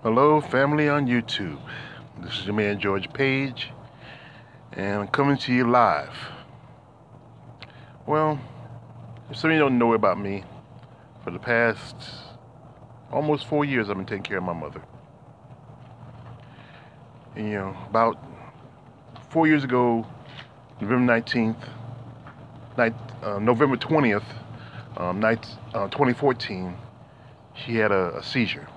Hello, family on YouTube. This is your man George Page, and I'm coming to you live. Well, if some of you don't know about me, for the past almost 4 years, I've been taking care of my mother. And, about 4 years ago, November 19th, November 20th, 2014, she had a seizure.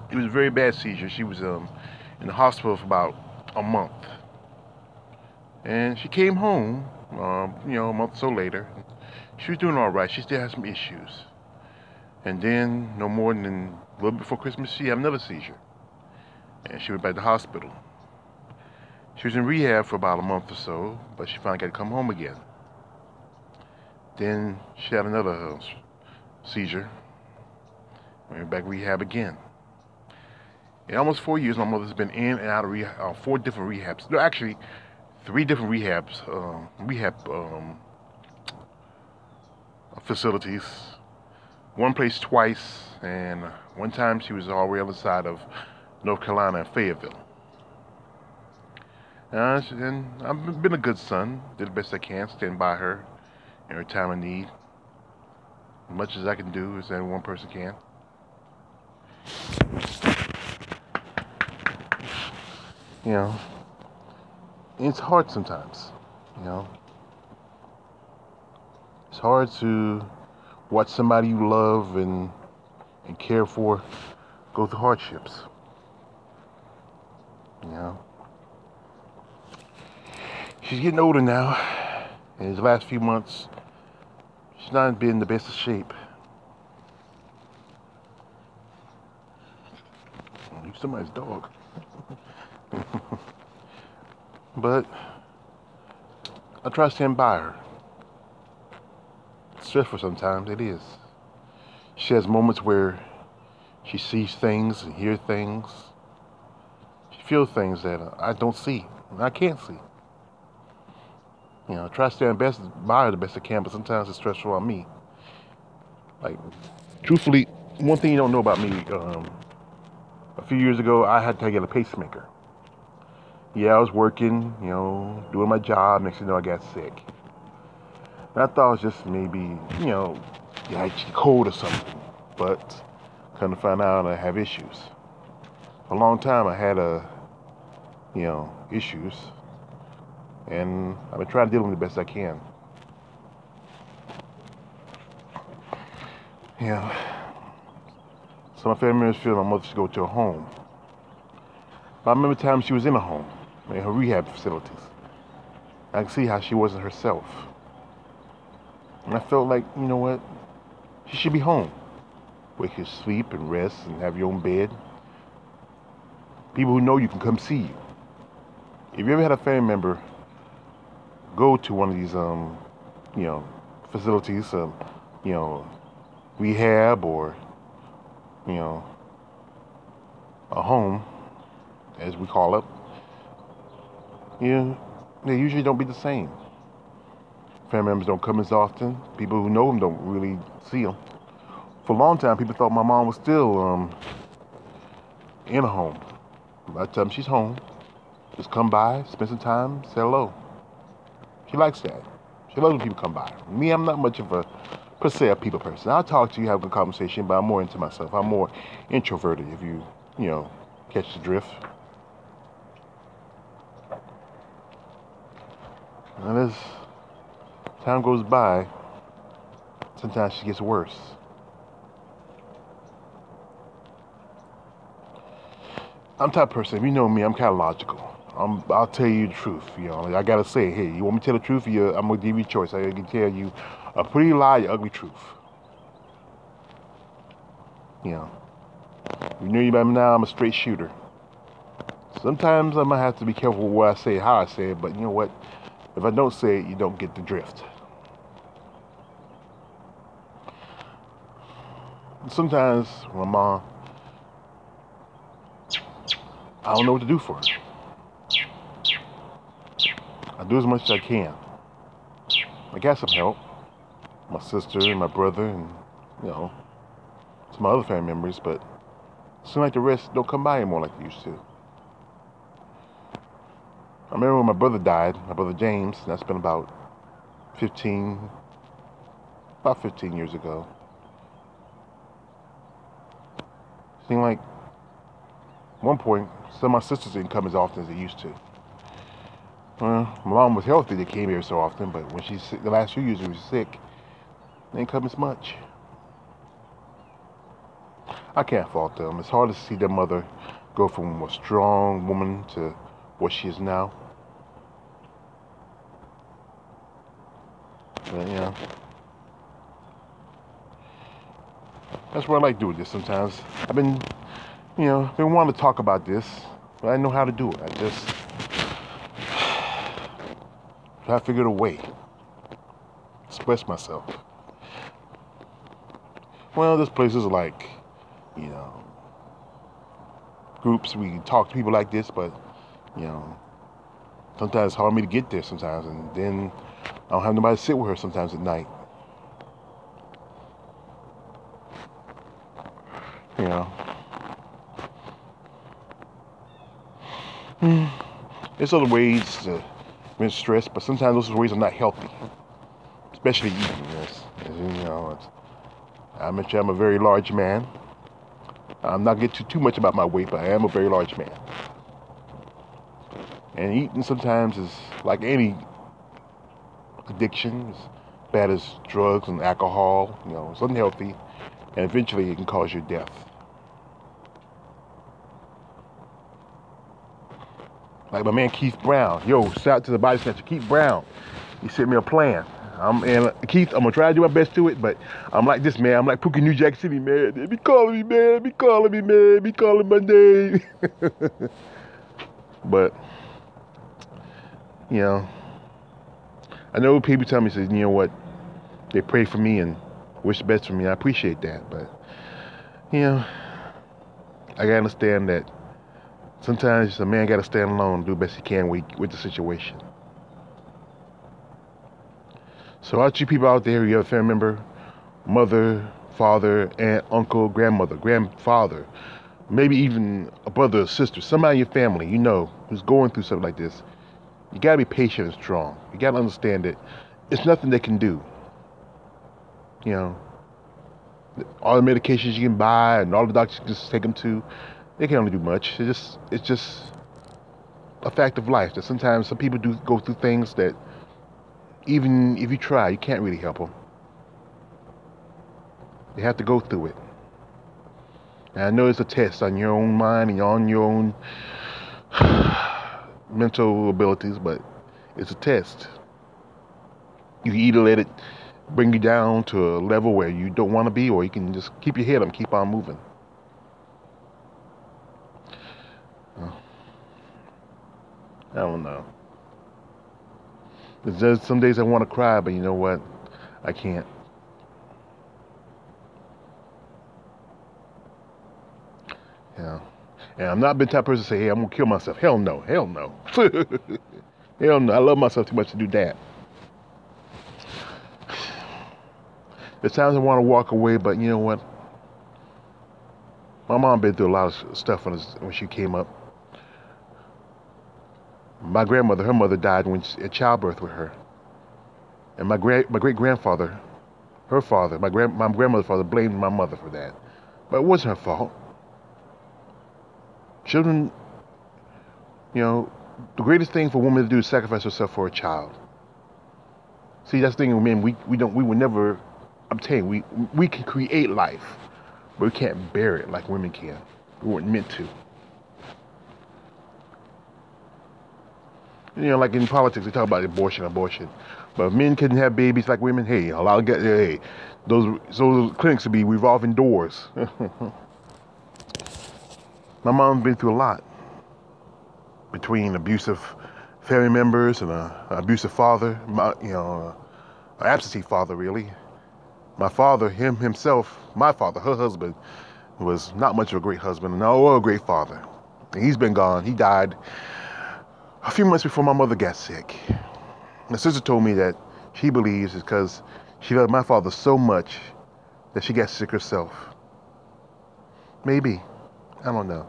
It was a very bad seizure. She was in the hospital for about a month. And she came home, a month or so later. She was doing all right. She still had some issues. And then, no more than a little bit before Christmas, she had another seizure. And she went back to the hospital. She was in rehab for about a month or so, but she finally got to come home again. Then she had another seizure. Went back to rehab again. In almost 4 years, my mother's been in and out of rehab, 4 different rehabs. No, actually, 3 different rehab facilities. One place twice, and one time she was all the way on the side of North Carolina and Fayetteville. And I've been a good son, did the best I can, stand by her in her time of need. As much as I can do, as any one person can. It's hard sometimes, It's hard to watch somebody you love and care for go through hardships, She's getting older now, and these last few months, she's not been in the best of shape. You're somebody's dog. But I try to stand by her. It's stressful sometimes, it is. She has moments where she sees things and hears things. She feels things that I don't see, and I can't see. I try to stand by her the best I can, but sometimes it's stressful on me. Like, truthfully, one thing you don't know about me, a few years ago, I had to get a pacemaker. Yeah, I was working, doing my job. Next thing you know, I got sick. And I thought it was just maybe, cold or something. But come to find out I have issues. For a long time, I had issues. And I've been trying to deal with them the best I can. So my family members feel my mother should go to a home. But I remember times she was in a home, in her rehab facilities. I could see how she wasn't herself. And I felt like, you know what? She should be home, where you can sleep and rest and have your own bed. People who know you can come see you. If you ever had a family member go to one of these, facilities, rehab or, a home, as we call it, they usually don't be the same. Family members don't come as often. People who know them don't really see them. For a long time, people thought my mom was still in a home. By the time she's home, just come by, spend some time, say hello. She likes that. She loves when people come by. Me, I'm not much of a, per se, a people person. I'll talk to you, have a good conversation, but I'm more into myself. I'm more introverted, if you catch the drift. And as time goes by, sometimes she gets worse. I'm the type of person, if you know me, I'm kind of logical. I'll tell you the truth, I gotta say, hey, you want me to tell the truth? I'm gonna give you a choice. I can tell you a pretty lie, or ugly truth. You know you by me now, I'm a straight shooter. Sometimes I might have to be careful with what I say, how I say it, but you know what? If I don't say it, you don't get the drift. Sometimes, my mom, I don't know what to do for her. I do as much as I can. I got some help. My sister and my brother and, to my other family members, but it seems like the rest don't come by anymore like they used to. I remember when my brother died, my brother James, and that's been about 15 years ago. Seemed like at one point, some of my sisters didn't come as often as they used to. Well, my mom was healthy, they came here so often, but when she's sick, the last few years she was sick, they didn't come as much. I can't fault them. It's hard to see their mother go from a strong woman to what she is now. But, yeah. That's what I like doing this sometimes. I've been wanting to talk about this, but I didn't know how to do it. I just try to figure a way to express myself. Well, there's places like, groups we can talk to people like this, but, sometimes it's hard for me to get there sometimes, and then I don't have nobody to sit with her sometimes at night. There's other ways to manage stress, but sometimes those ways are not healthy, especially eating. I mentioned I'm a very large man. I'm not getting too much about my weight, but I am a very large man. And eating sometimes is like any addiction, as bad as drugs and alcohol. It's unhealthy, and eventually it can cause your death. Like my man Keith Brown. Yo, shout out to the body snatcher, Keith Brown. He sent me a plan. Keith, I'm gonna try to do my best to it, but I'm like this, man. I'm like Pookie, New Jack City, man. They be calling me, man. They be calling me, man. They be calling my name. But, I know people tell me, says, you know what, they pray for me and wish the best for me. I appreciate that, but, I gotta understand that sometimes a man gotta stand alone and do the best he can with the situation. So all you people out there, you have a family member, mother, father, aunt, uncle, grandmother, grandfather, maybe even a brother or sister, somebody in your family who's going through something like this, you gotta be patient and strong. You gotta understand that it's nothing they can do. All the medications you can buy and all the doctors can just take them to, they can only do much. It's just a fact of life that sometimes some people do go through things that even if you try, you can't really help them. They have to go through it. And I know it's a test on your own mind and on your own mental abilities, but it's a test. You can either let it bring you down to a level where you don't want to be, or you can just keep your head up and keep on moving. I don't know. There's just some days I want to cry, but you know what? I can't. And I'm not been the type of person to say, hey, I'm going to kill myself. Hell no. Hell no. Hell no. I love myself too much to do that. There's times I want to walk away, but you know what? My mom been through a lot of stuff when she came up. My grandmother, her mother died at childbirth with her. And my great-grandfather, her father, my grandmother's father blamed my mother for that. But it wasn't her fault. Children, the greatest thing for a woman to do is sacrifice herself for a child. See, that's the thing with men, we would never obtain. We can create life, but we can't bear it like women can. We weren't meant to. Like in politics, they talk about abortion. But if men couldn't have babies like women, hey, a lot of guys, hey, those clinics would be revolving doors. My mom's been through a lot. Between abusive family members and an abusive father, an absentee father, really. My father, my father, her husband, was not much of a great husband, nor a great father. And he's been gone. He died a few months before my mother got sick. My sister told me that she believes it's because she loved my father so much that she got sick herself. Maybe. I don't know.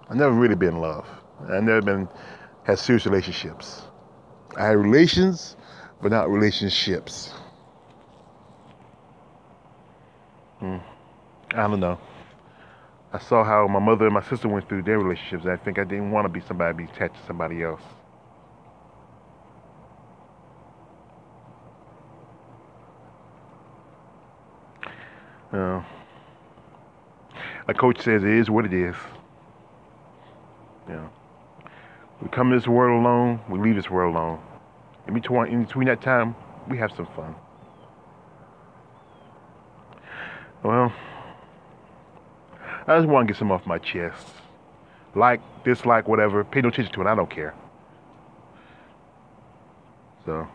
I've never really been in love. I've never had serious relationships. I had relations, but not relationships. I don't know. I saw how my mother and my sister went through their relationships. And I think I didn't want to be attached to somebody else. Uh, my coach says it is what it is. We come to this world alone. We leave this world alone. In between that time, we have some fun. Well, I just want to get some off my chest. Like, dislike, whatever. Pay no attention to it. I don't care. So,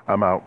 I'm out.